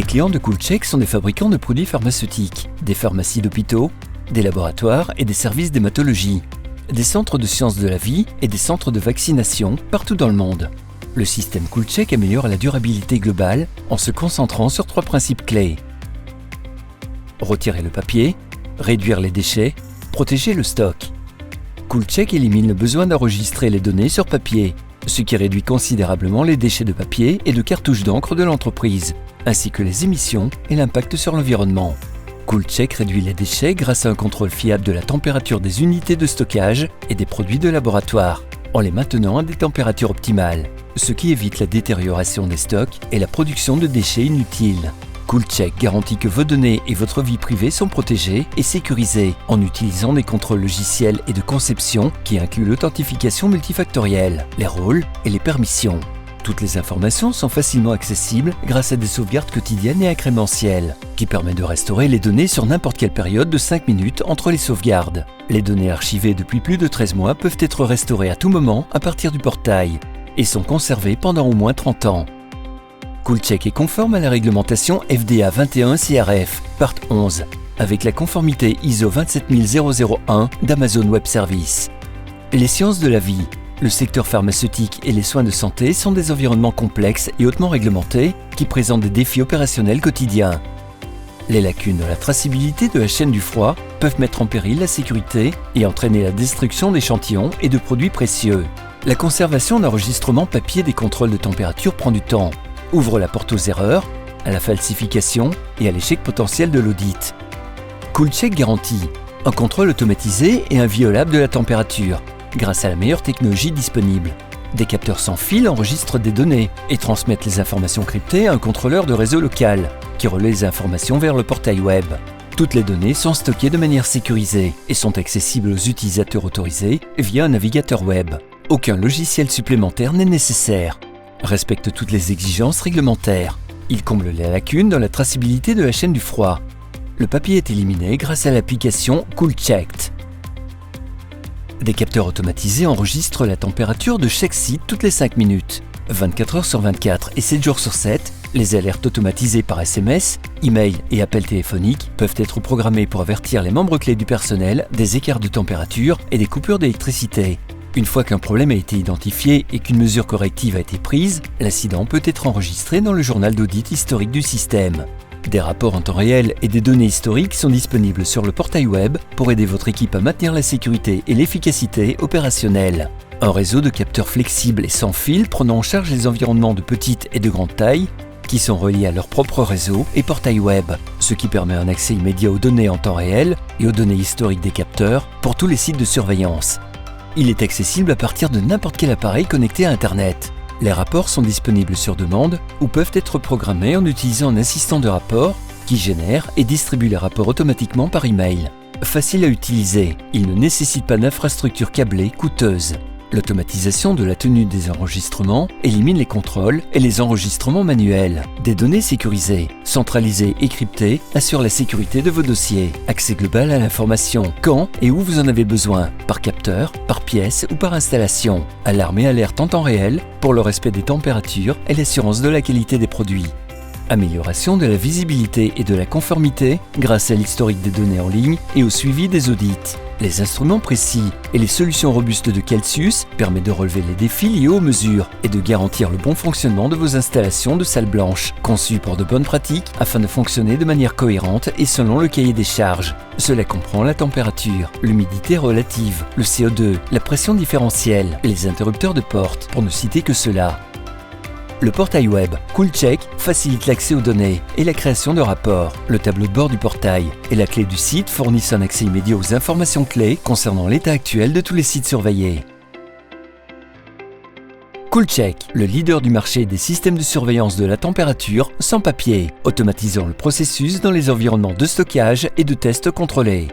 Les clients de CoolCheck sont des fabricants de produits pharmaceutiques, des pharmacies d'hôpitaux, des laboratoires et des services d'hématologie, des centres de sciences de la vie et des centres de vaccination partout dans le monde. Le système CoolCheck améliore la durabilité globale en se concentrant sur 3 principes clés. Retirer le papier, réduire les déchets, protéger le stock. CoolCheck élimine le besoin d'enregistrer les données sur papier, ce qui réduit considérablement les déchets de papier et de cartouches d'encre de l'entreprise, ainsi que les émissions et l'impact sur l'environnement. CoolCheck réduit les déchets grâce à un contrôle fiable de la température des unités de stockage et des produits de laboratoire, en les maintenant à des températures optimales, ce qui évite la détérioration des stocks et la production de déchets inutiles. CoolCheck garantit que vos données et votre vie privée sont protégées et sécurisées en utilisant des contrôles logiciels et de conception qui incluent l'authentification multifactorielle, les rôles et les permissions. Toutes les informations sont facilement accessibles grâce à des sauvegardes quotidiennes et incrémentielles, qui permettent de restaurer les données sur n'importe quelle période de 5 minutes entre les sauvegardes. Les données archivées depuis plus de 13 mois peuvent être restaurées à tout moment à partir du portail et sont conservées pendant au moins 30 ans. CoolCheck est conforme à la réglementation FDA 21 CRF, part 11, avec la conformité ISO 27001 d'Amazon Web Services. Les sciences de la vie, le secteur pharmaceutique et les soins de santé sont des environnements complexes et hautement réglementés qui présentent des défis opérationnels quotidiens. Les lacunes de la traçabilité de la chaîne du froid peuvent mettre en péril la sécurité et entraîner la destruction d'échantillons et de produits précieux. La conservation d'enregistrements papier des contrôles de température prend du temps, ouvre la porte aux erreurs, à la falsification et à l'échec potentiel de l'audit. CoolCheck garantit un contrôle automatisé et inviolable de la température, grâce à la meilleure technologie disponible. Des capteurs sans fil enregistrent des données et transmettent les informations cryptées à un contrôleur de réseau local, qui relaie les informations vers le portail web. Toutes les données sont stockées de manière sécurisée et sont accessibles aux utilisateurs autorisés via un navigateur web. Aucun logiciel supplémentaire n'est nécessaire. Respecte toutes les exigences réglementaires. Il comble les lacunes dans la traçabilité de la chaîne du froid. Le papier est éliminé grâce à l'application CoolCheck. Des capteurs automatisés enregistrent la température de chaque site toutes les 5 minutes. 24 heures sur 24 et 7 jours sur 7, les alertes automatisées par SMS, email et appels téléphoniques peuvent être programmées pour avertir les membres clés du personnel des écarts de température et des coupures d'électricité. Une fois qu'un problème a été identifié et qu'une mesure corrective a été prise, l'incident peut être enregistré dans le journal d'audit historique du système. Des rapports en temps réel et des données historiques sont disponibles sur le portail web pour aider votre équipe à maintenir la sécurité et l'efficacité opérationnelle. Un réseau de capteurs flexibles et sans fil prenant en charge les environnements de petite et de grande taille qui sont reliés à leur propre réseau et portail web, ce qui permet un accès immédiat aux données en temps réel et aux données historiques des capteurs pour tous les sites de surveillance. Il est accessible à partir de n'importe quel appareil connecté à Internet. Les rapports sont disponibles sur demande ou peuvent être programmés en utilisant un assistant de rapport qui génère et distribue les rapports automatiquement par email. Facile à utiliser, il ne nécessite pas d'infrastructure câblée coûteuse. L'automatisation de la tenue des enregistrements élimine les contrôles et les enregistrements manuels. Des données sécurisées, centralisées et cryptées assurent la sécurité de vos dossiers. Accès global à l'information, quand et où vous en avez besoin, par capteur, par pièce ou par installation. Alarme et alerte en temps réel pour le respect des températures et l'assurance de la qualité des produits. Amélioration de la visibilité et de la conformité grâce à l'historique des données en ligne et au suivi des audits. Les instruments précis et les solutions robustes de Celsius permettent de relever les défis liés aux mesures et de garantir le bon fonctionnement de vos installations de salles blanches, conçues pour de bonnes pratiques afin de fonctionner de manière cohérente et selon le cahier des charges. Cela comprend la température, l'humidité relative, le CO2, la pression différentielle et les interrupteurs de porte, pour ne citer que cela. Le portail web CoolCheck facilite l'accès aux données et la création de rapports. Le tableau de bord du portail et la clé du site fournissent un accès immédiat aux informations clés concernant l'état actuel de tous les sites surveillés. CoolCheck, le leader du marché des systèmes de surveillance de la température sans papier, automatisant le processus dans les environnements de stockage et de tests contrôlés.